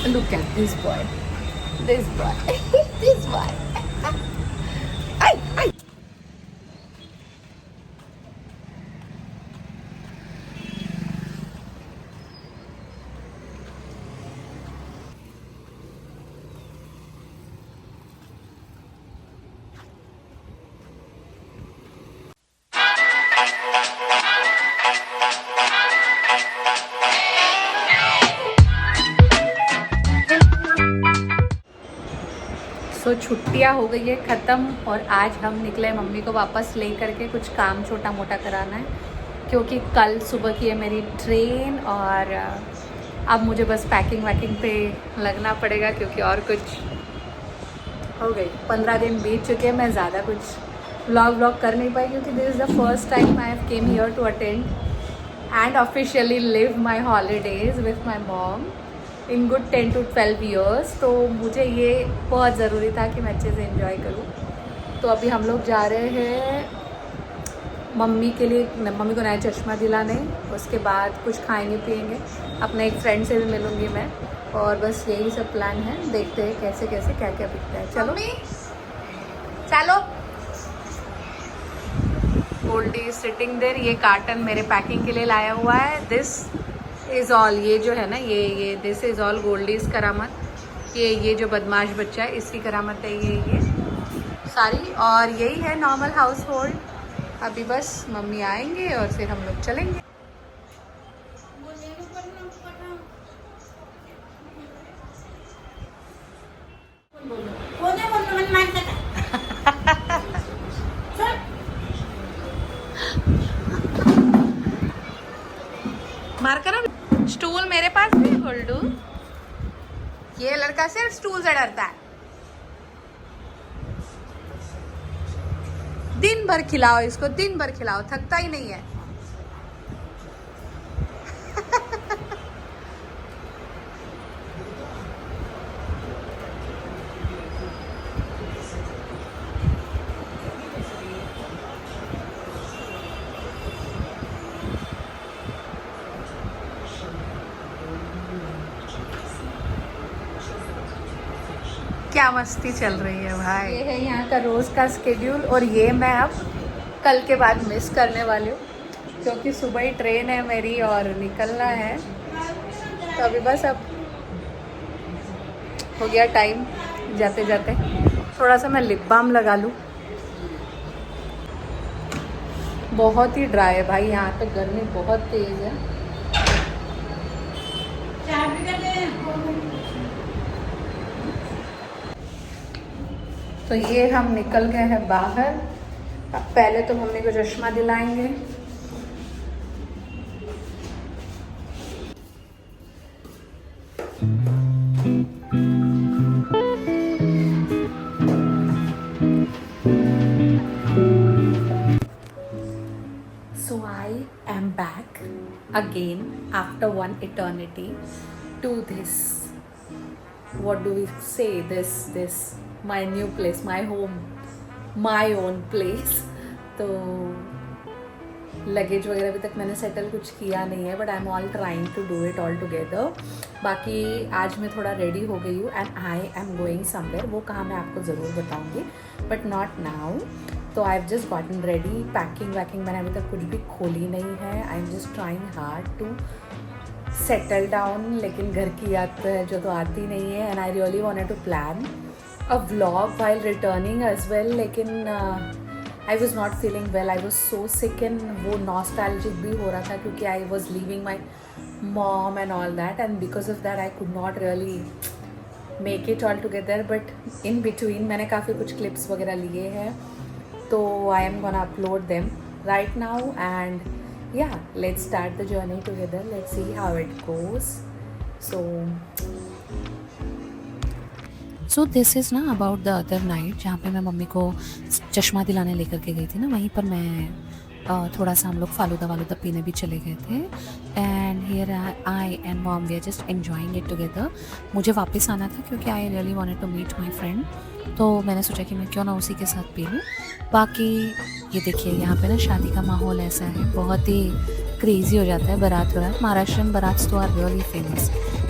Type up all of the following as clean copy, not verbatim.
Look at this boy. This boy. This boy. Ay, ay. तो छुट्टियां हो गई है ख़त्म और आज हम निकले मम्मी को वापस ले करके कुछ काम छोटा मोटा कराना है क्योंकि कल सुबह की है मेरी ट्रेन और अब मुझे बस पैकिंग वैकिंग पे लगना पड़ेगा क्योंकि और कुछ हो गई 15 दिन बीत चुके हैं। मैं ज़्यादा कुछ व्लॉग कर नहीं पाई क्योंकि this is the first time I have came here to attend and officially live my holidays with my mom in good 10 to 12 years. तो मुझे ये बहुत ज़रूरी था कि मैं अच्छे से एंजॉय करूँ। तो अभी हम लोग जा रहे हैं मम्मी के लिए, मम्मी को नया चश्मा दिलाने, उसके बाद कुछ खाएंगे पिएंगे, अपने एक फ्रेंड से भी मिलूँगी मैं और बस यही सब प्लान है। देखते हैं कैसे कैसे क्या क्या बिकता है। चलो चलो। Goldie sitting there. ये कार्टन मेरे पैकिंग के लिए लाया हुआ है। दिस इज़ ऑल, ये जो है ना ये दिस इज़ ऑल गोल्डीज़ करामत। ये जो बदमाश बच्चा है इसकी करामत है ये सारी। और यही है नॉर्मल हाउस होल्ड। अभी बस मम्मी आएंगे और फिर हम लोग चलेंगे। मार करो। स्टूल मेरे पास भी है गोल्डू। ये लड़का सिर्फ स्टूल से डरता है। दिन भर खिलाओ इसको, दिन भर खिलाओ, थकता ही नहीं है। क्या मस्ती चल रही है भाई। ये है यहाँ का रोज़ का स्केड्यूल और ये मैं अब कल के बाद मिस करने वाली हूँ क्योंकि सुबह ही ट्रेन है मेरी और निकलना है। तो अभी बस अब हो गया टाइम जाते जाते। थोड़ा सा मैं लिप बाम लगा लूँ। बहुत ही ड्राई है भाई, यहाँ पे गर्मी बहुत तेज़ है। तो ये हम निकल गए हैं बाहर। अब पहले तो मम्मी को चश्मा दिलाएंगे। So I am back again after one eternity to this, what do we say, this my new place, my home, my own place। तो लगेज वगैरह अभी तक मैंने सेटल कुछ किया नहीं है but I am all trying to do it all together. बाकी आज मैं थोड़ा रेडी हो गई हूँ and I am going somewhere. वो कहाँ मैं आपको ज़रूर बताऊँगी बट नॉट नाउ। तो I have just gotten ready. Packing वैकिंग मैंने अभी तक कुछ भी खोली नहीं है। I am just trying hard to settle down. लेकिन घर की याद तो है जो तो आती नहीं है and I really wanted to plan a vlog while returning as well, लेकिन I was not feeling well, I was so sick and वो nostalgic भी हो रहा था क्योंकि I was leaving my mom and all that and because of that I could not really make it all together but in between मैंने काफ़ी कुछ clips वगैरह लिए हैं तो I am gonna upload them right now and yeah, let's start the journey together, let's see how it goes। So this is ना about the other night जहाँ पे मैं मम्मी को चश्मा दिलाने लेकर के गई थी ना, वहीं पर मैं थोड़ा सा हम लोग फालूदा वालूदा पीने भी चले गए थे। And here I and mom we are just enjoying it together. मुझे वापस आना था क्योंकि I really wanted to meet my friend, तो मैंने सोचा कि मैं क्यों ना उसी के साथ पी लूँ। बाकी ये देखिए यहाँ पे ना शादी का माहौल ऐसा है, बहुत ही क्रेज़ी हो जाता है। बारात वरात, महाराष्ट्रन बारात तो आर रियली फेमस।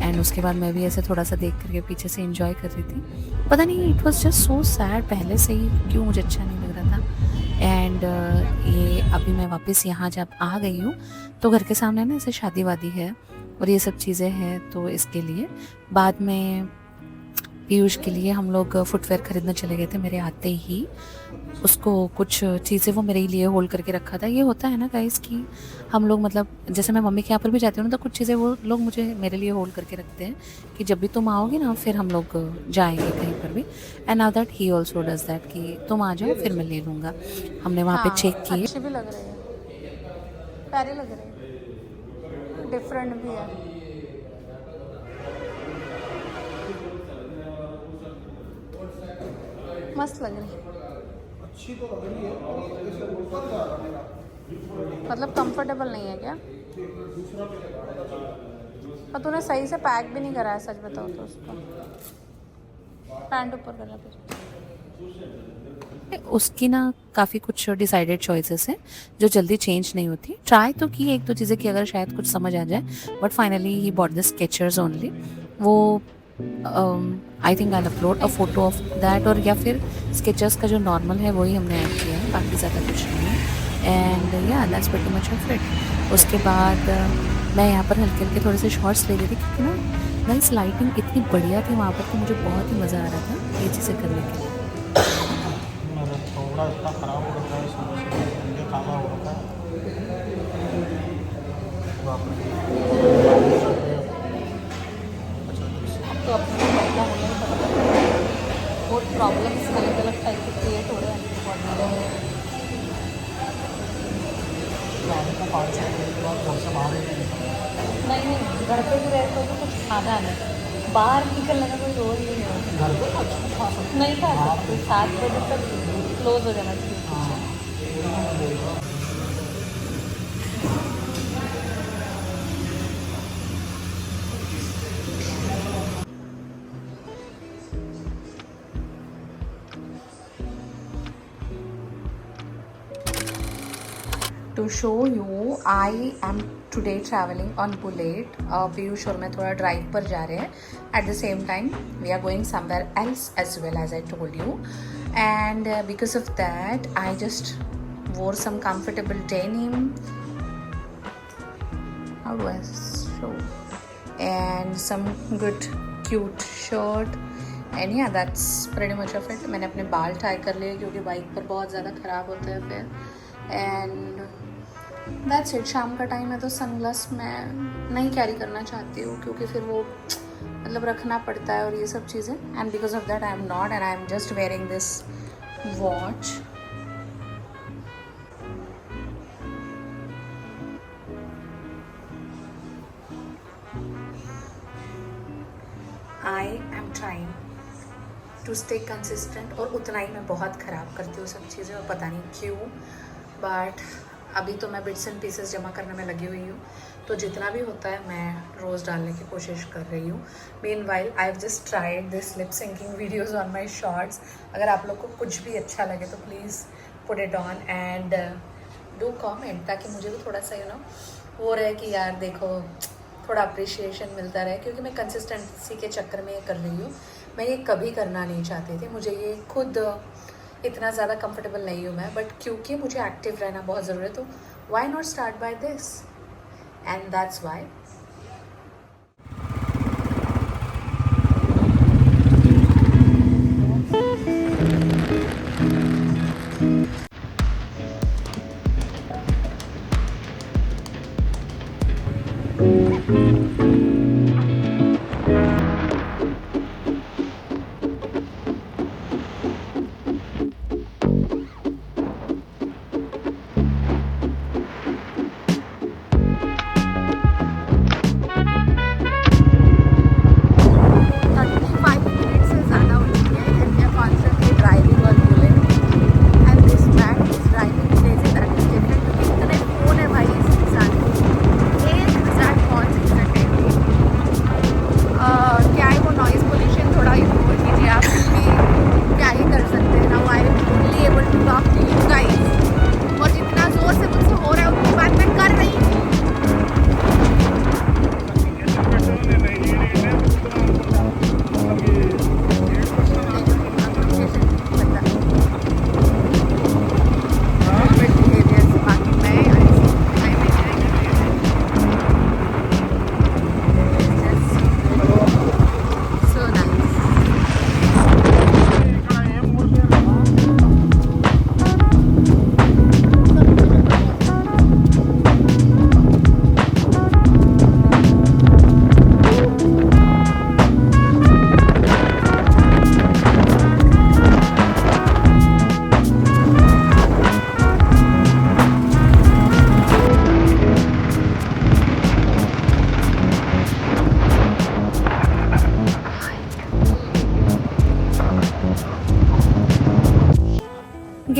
एंड उसके बाद मैं भी ऐसे थोड़ा सा देख करके पीछे से एंजॉय कर रही थी। पता नहीं, it was just so sad, पहले से ही क्यों मुझे अच्छा नहीं लग रहा था। एंड ये अभी मैं वापस यहाँ जब आ गई हूँ तो घर के सामने ना ऐसे शादी वादी है और ये सब चीज़ें हैं, तो इसके लिए बाद में पीयूष के लिए हम लोग फुटवेयर ख़रीदने चले गए थे। मेरे आते ही उसको कुछ चीज़ें वो मेरे लिए होल्ड करके रखा था। ये होता है ना गाइस कि हम लोग मतलब जैसे मैं मम्मी के यहाँ पर भी जाती हूँ ना, तो कुछ चीज़ें वो लोग मुझे मेरे लिए होल्ड करके रखते हैं कि जब भी तुम आओगे ना फिर हम लोग जाएंगे कहीं पर भी। And now that he also does that कि तुम आ जाओ फिर मैं ले लूँगा। हमने वहाँ पे चेक किए। अच्छी भी लग रही है, प्यारी लग रही है, डिफरेंट भी है। मस्त लग रही है, अच्छी तो लग रही है और इसका ऊपर जा रहा है मेरा। मतलब कंफर्टेबल नहीं है क्या? और तूने सही से पैक भी नहीं कराया, सच बताओ तो उसको पैंट ऊपर करा फिर। उसकी ना काफ़ी कुछ डिसाइडेड चॉइसेस हैं जो जल्दी चेंज नहीं होती। ट्राई तो की एक दो चीज़ें कि अगर शायद कुछ समझ आ जाए, बट फाइनली ही बॉट द स्केचर्स ओनली। वो I think I upload a photo of that, और या फिर स्केचर्स का जो नॉर्मल है वही हमने ऐड किया है, बाकी ज़्यादा कुछ नहीं है। एंड या that's pretty much of it. उसके बाद मैं यहाँ पर हल्के हल्के थोड़े से शॉर्ट्स ले रही थी क्योंकि ना नाइस लाइटिंग इतनी बढ़िया थी वहाँ पर, तो मुझे बहुत ही मज़ा आ रहा था ये चीज़ें करने के लिए। मेरा थोड़ा इतना ख़राब हो रखा है, सुबह से मुझे काला हो रखा है। तो अपने बदला होने का बहुत प्रॉब्लम्स अलग अलग टाइप के क्रिएट हो रहे हैं बॉडी में। को 5 मिनट के बाद घर से बाहर ही नहीं निकलना। नहीं नहीं, घर पे भी रहते हो तो कुछ खाना नहीं, बाहर निकलने का कोई रोल नहीं है। घर पे तो अच्छा खा सकते नहीं खा सकते, 7 बजे तक क्लोज हो जाना चाहिए। To show you, I am today traveling on Bullet. Piyush और मैं थोड़ा ड्राइव पर जा रहे हैं. At the same time, we are going somewhere else as well, as I told you. And because of that, I just wore some comfortable denim. How do I show? And some good cute shirt. And yeah, that's pretty much of it. मैंने अपने बाल tie कर लिए क्योंकि bike पर बहुत ज़्यादा ख़राब होते हैं फिर. And that's it. शाम का टाइम है तो सनग्लास मैं नहीं कैरी करना चाहती हूँ क्योंकि फिर वो मतलब रखना पड़ता है और ये सब चीज़ें. And because of that I am not, and I am just wearing this watch. I am trying to stay consistent, और उतना ही मैं बहुत ख़राब करती हूँ सब चीज़ें और पता नहीं क्यों. बट अभी तो मैं बिट्स एंड पीसेस जमा करने में लगी हुई हूँ, तो जितना भी होता है मैं रोज़ डालने की कोशिश कर रही हूँ. Meanwhile I have just tried this lip syncing videos on my shorts. अगर आप लोग को कुछ भी अच्छा लगे तो please put it on and do comment, ताकि मुझे भी थोड़ा सा वो रहे कि यार देखो, थोड़ा अप्रिशिएशन मिलता रहे. क्योंकि मैं कंसिस्टेंसी के चक्कर में ये कर रही हूँ. मैं ये कभी करना नहीं चाहती थी, मुझे ये खुद इतना ज़्यादा कंफर्टेबल नहीं हूँ मैं, बट क्योंकि मुझे एक्टिव रहना बहुत ज़रूरी है, तो why not start by this, and that's why.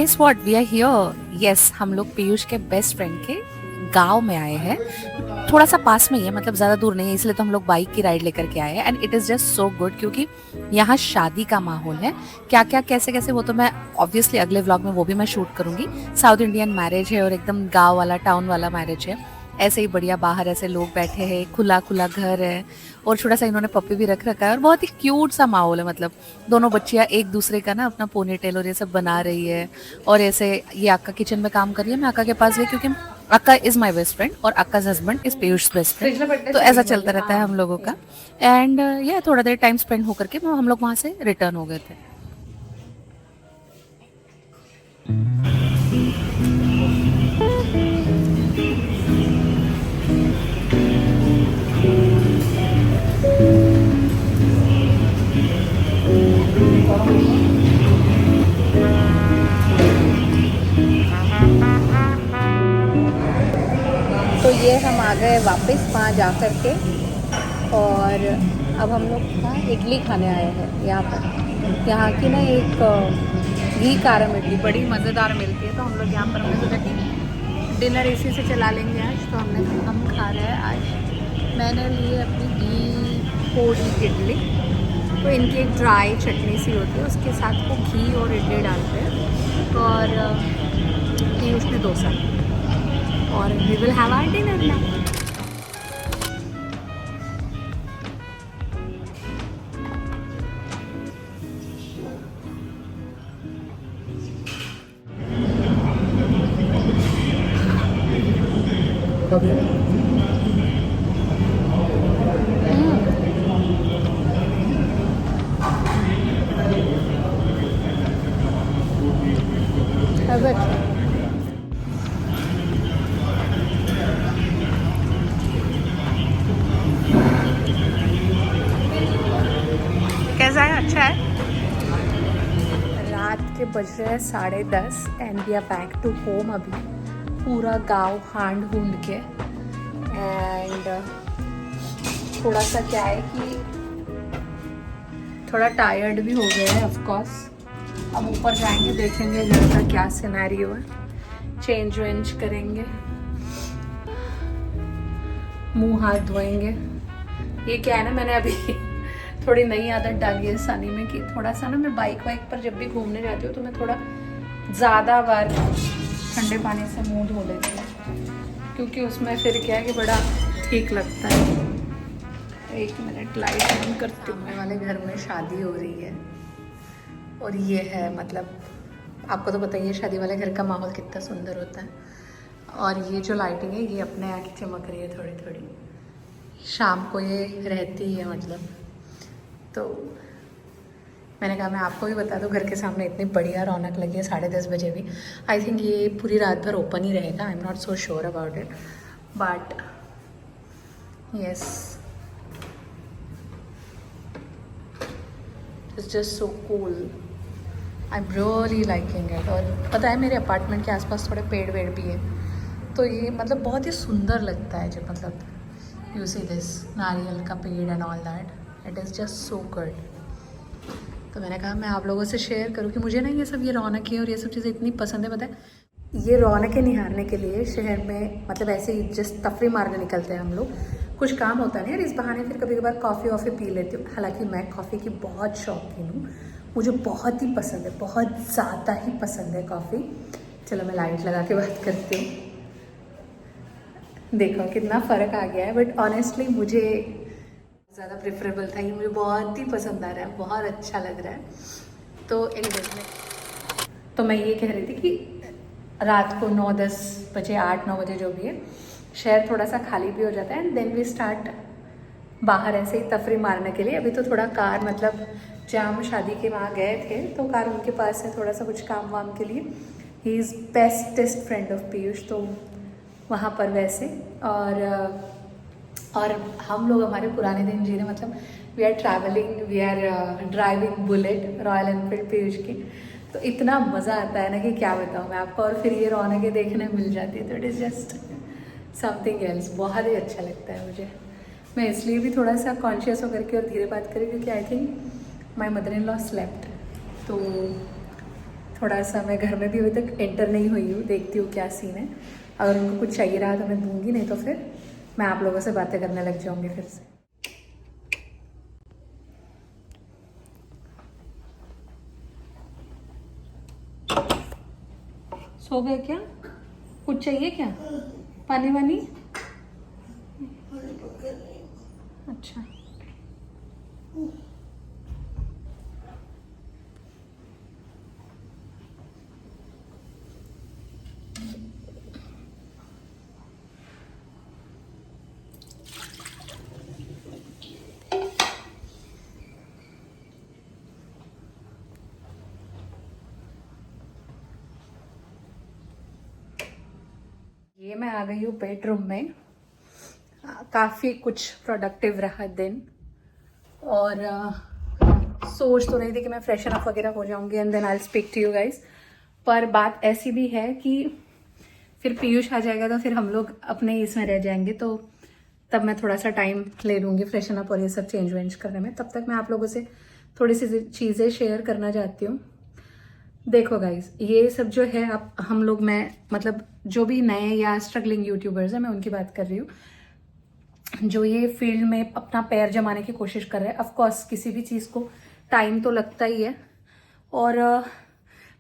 Guess what, we are here. Yes, हम लोग पीयूष के बेस्ट फ्रेंड के गांव में आए हैं। थोड़ा सा पास में ही है, मतलब ज़्यादा दूर नहीं है, इसलिए तो हम लोग बाइक की राइड लेकर के आए हैं। And it is just so good, क्योंकि यहाँ शादी का माहौल है। क्या क्या कैसे कैसे वो तो मैं ऑब्वियसली अगले व्लॉग में वो भी मैं शूट करूँगी। साउथ इंडियन मैरिज है और एकदम गाँव वाला, टाउन वाला मैरिज है। ऐसे ही बढ़िया, बाहर ऐसे लोग बैठे हैं, खुला खुला घर है, और छोटा सा इन्होंने पप्पी भी रख रखा है, और बहुत ही क्यूट सा माहौल है। मतलब दोनों बच्चियाँ एक दूसरे का ना अपना पोनी टेल और ये सब बना रही है, और ऐसे ये अक्का किचन में काम कर रही है। मैं अक्का के पास गई क्योंकि अक्का इज़ माई बेस्ट फ्रेंड और अक्का husband is Piyush best friend, तो ऐसा चलता रहता है हम लोगों का। एंड ये थोड़ा देर टाइम स्पेंड होकर के हम लोग वहाँ से रिटर्न हो गए थे। तो ये हम आ गए वापस वहाँ जा कर के, और अब हम लोग ना इडली खाने आए हैं यहाँ पर। यहाँ की ना एक घी कारम इडली बड़ी मज़ेदार मिलती है, तो हम लोग यहाँ पर हमने सोचा कि डिनर इसी से चला लेंगे आज। तो हम खा रहे हैं आज। मैंने ली अपनी घी पोड़ी इडली, तो इनकी एक ड्राई चटनी सी होती है, उसके साथ वो घी और इडली डालते हैं, और पीयूष ने डोसा, और we will have our dinner now. कैसा है? अच्छा है। रात के बज रहे हैं 10:30 and we are back to home. अभी पूरा गांव हांड हूंड के, एंड थोड़ा सा क्या है कि थोड़ा टायर्ड भी हो गए हैं ऑफ कोर्स। अब ऊपर जाएंगे, देखेंगे घर का क्या सिनेरियो है, चेंज वेंज करेंगे, मुंह हाथ धोएंगे। ये क्या है ना, मैंने अभी थोड़ी नई आदत डाली है सनी में कि थोड़ा सा ना मैं बाइक वाइक पर जब भी घूमने जाती हूँ तो मैं थोड़ा ज़्यादा बार ठंडे पानी से मुंह धो लेती हूँ, क्योंकि उसमें फिर क्या है कि बड़ा ठीक लगता है। 1 मिनट लाइट ऑन करते हुए वाले घर में शादी हो रही है, और ये है मतलब आपको तो पता ही है शादी वाले घर का माहौल कितना सुंदर होता है। और ये जो लाइटिंग है ये अपने यहाँ की चमक रही है थोड़ी थोड़ी, शाम को ये रहती है मतलब। तो मैंने कहा मैं आपको भी बता दूं, घर के सामने इतनी बढ़िया रौनक लगी है 10:30 बजे भी। आई थिंक ये पूरी रात भर ओपन ही रहेगा, आई am not so sure about it, but yes it's just so cool, I am really liking it. और पता है मेरे अपार्टमेंट के आसपास थोड़े पेड़ वेड़ भी है, तो ये मतलब बहुत ही सुंदर लगता है जब मतलब यू सी दिस नारियल का पेड़ and all that, it is just so good. तो मैंने कहा मैं आप लोगों से शेयर करूं कि मुझे ना ये सब, ये रौनकें और ये सब चीज़ें इतनी पसंद है। पता है ये रौनकें निहारने के लिए शहर में मतलब ऐसे ही जस्ट तफरी मारने निकलते हैं हम लोग, कुछ काम होता नहीं है, इस बहाने फिर कभी कभार कॉफ़ी वॉफ़ी पी लेती हूँ। हालांकि मैं कॉफ़ी की बहुत शौकीन हूँ, मुझे बहुत ही पसंद है, बहुत ज़्यादा ही पसंद है कॉफ़ी। चलो मैं लाइट लगा के बात करती हूँ। देखो कितना फ़र्क आ गया है, बट ऑनेस्टली मुझे ज़्यादा प्रेफरेबल था, ये मुझे बहुत ही पसंद आ रहा है, बहुत अच्छा लग रहा है। तो तो मैं ये कह रही थी कि रात को 9-10 बजे 8-9 बजे जो भी है, शहर थोड़ा सा खाली भी हो जाता है, एंड देन वी स्टार्ट बाहर ऐसे ही तफरी मारने के लिए। अभी तो थोड़ा कार मतलब जहाँ हम शादी के वहाँ गए थे तो कार उनके पास है, थोड़ा सा कुछ काम वाम के लिए। He is bestest friend of Piyush, तो वहाँ पर वैसे और हम लोग हमारे पुराने दिन जी रहे, मतलब we are travelling, we are driving Bullet Royal Enfield Piyush की। तो इतना मज़ा आता है ना कि क्या बताऊँ मैं आपको, और फिर ये रौनकें देखने मिल जाती है, तो it is just something else. बहुत ही अच्छा लगता है मुझे। मैं इसलिए भी थोड़ा सा कॉन्शियस होकर के और धीरे बात करी क्योंकि I think my mother in law slept, तो थोड़ा सा मैं घर में भी अभी तक एंटर नहीं हुई हूँ, देखती हूँ क्या सीन है। अगर उनको कुछ चाहिए रहा तो मैं दूंगी, नहीं तो फिर मैं आप लोगों से बातें करने लग जाऊँगी फिर से। सो गए क्या? कुछ चाहिए क्या? पानी वानी? अच्छा, ये मैं आ गई हूँ बेडरूम में। काफ़ी कुछ प्रोडक्टिव रहा दिन, और सोच तो रही थी कि मैं फ्रेशन अप वगैरह हो जाऊंगी and then I will speak to you guys. पर बात ऐसी भी है कि फिर पीयूष आ जाएगा तो फिर हम लोग अपने इसमें रह जाएंगे, तो तब मैं थोड़ा सा टाइम ले लूँगी फ्रेशन अप और ये सब चेंज वेंज करने में। तब तक मैं आप लोगों से थोड़ी सी चीज़ें शेयर करना चाहती हूँ। देखो गाइस, ये सब जो है आप हम लोग, मैं मतलब जो भी नए या स्ट्रगलिंग यूट्यूबर्स हैं, मैं उनकी बात कर रही हूँ, जो ये फील्ड में अपना पैर जमाने की कोशिश कर रहे हैं। ऑफ कोर्स किसी भी चीज़ को टाइम तो लगता ही है, और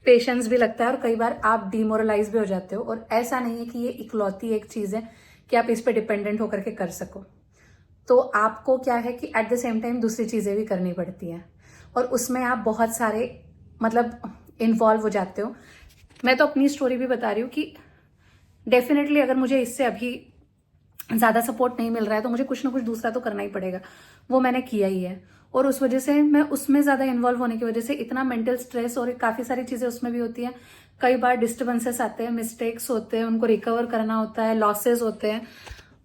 पेशेंस भी लगता है, और कई बार आप डिमोरलाइज भी हो जाते हो। और ऐसा नहीं है कि ये इकलौती एक चीज़ है कि आप इस पे डिपेंडेंट होकर के कर सको। तो आपको क्या है कि एट द सेम टाइम दूसरी चीज़ें भी करनी पड़ती हैं, और उसमें आप बहुत सारे मतलब इन्वॉल्व हो जाते हो। मैं तो अपनी स्टोरी भी बता रही हूँ कि डेफिनेटली अगर मुझे इससे अभी ज़्यादा सपोर्ट नहीं मिल रहा है तो मुझे कुछ ना कुछ दूसरा तो करना ही पड़ेगा। वो मैंने किया ही है, और उस वजह से मैं उसमें ज़्यादा इन्वॉल्व होने की वजह से इतना मेंटल स्ट्रेस और काफ़ी सारी चीज़ें उसमें भी होती हैं। कई बार डिस्टर्बेंसेस आते हैं, मिस्टेक्स होते हैं, उनको रिकवर करना होता है, लॉसेज होते हैं।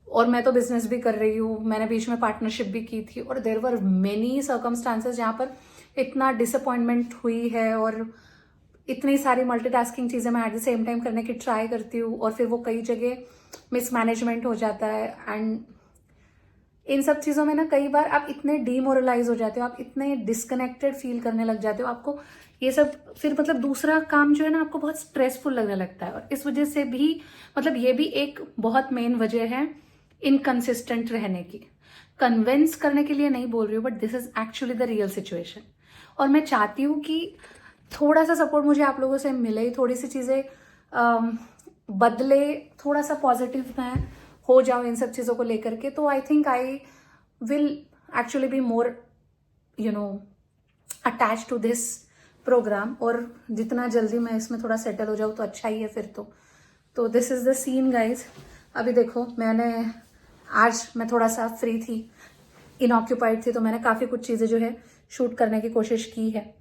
और मैं तो बिजनेस भी कर रही हूँ, मैंने बीच में पार्टनरशिप भी की थी, और देयर वर मेनी सर्कमस्टांसेस जहाँ पर इतना डिसअपॉइंटमेंट हुई है, और इतनी सारी मल्टीटास्किंग चीज़ें मैं एट द सेम टाइम करने की ट्राई करती हूँ, और फिर वो कई जगह मिसमैनेजमेंट हो जाता है। एंड इन सब चीज़ों में ना कई बार आप इतने डीमोरलाइज हो जाते हो, आप इतने डिस्कनेक्टेड फील करने लग जाते हो, आपको ये सब फिर मतलब दूसरा काम जो है ना आपको बहुत स्ट्रेसफुल लगने लगता है। और इस वजह से भी मतलब ये भी एक बहुत मेन वजह है इनकंसिस्टेंट रहने की। कन्विंस करने के लिए नहीं बोल रही हूँ, but this is actually the real situation. और मैं चाहती हूँ कि थोड़ा सा सपोर्ट मुझे आप लोगों से मिले, थोड़ी सी चीज़ें बदले, थोड़ा सा पॉजिटिव मैं हो जाऊँ इन सब चीज़ों को लेकर के। तो I think I will actually be more attach to this programme, और जितना जल्दी मैं इसमें थोड़ा सेटल हो जाऊँ तो अच्छा ही है फिर तो this is the scene guys. अभी देखो, आज मैं थोड़ा सा फ्री थी, इनऑक्यूपाइड थी, तो मैंने काफ़ी कुछ चीज़ें जो है शूट करने की कोशिश की है।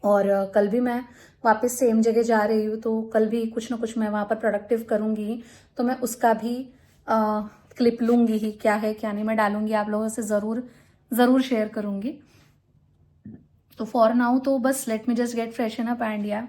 और कल भी मैं वापस सेम जगह जा रही हूँ, तो कल भी कुछ ना कुछ मैं वहाँ पर प्रोडक्टिव करूँगी, तो मैं उसका भी क्लिप लूँगी ही, क्या है क्या नहीं मैं डालूँगी, आप लोगों से ज़रूर शेयर करूँगी। तो फॉर नाउ तो बस let me just get freshen up and या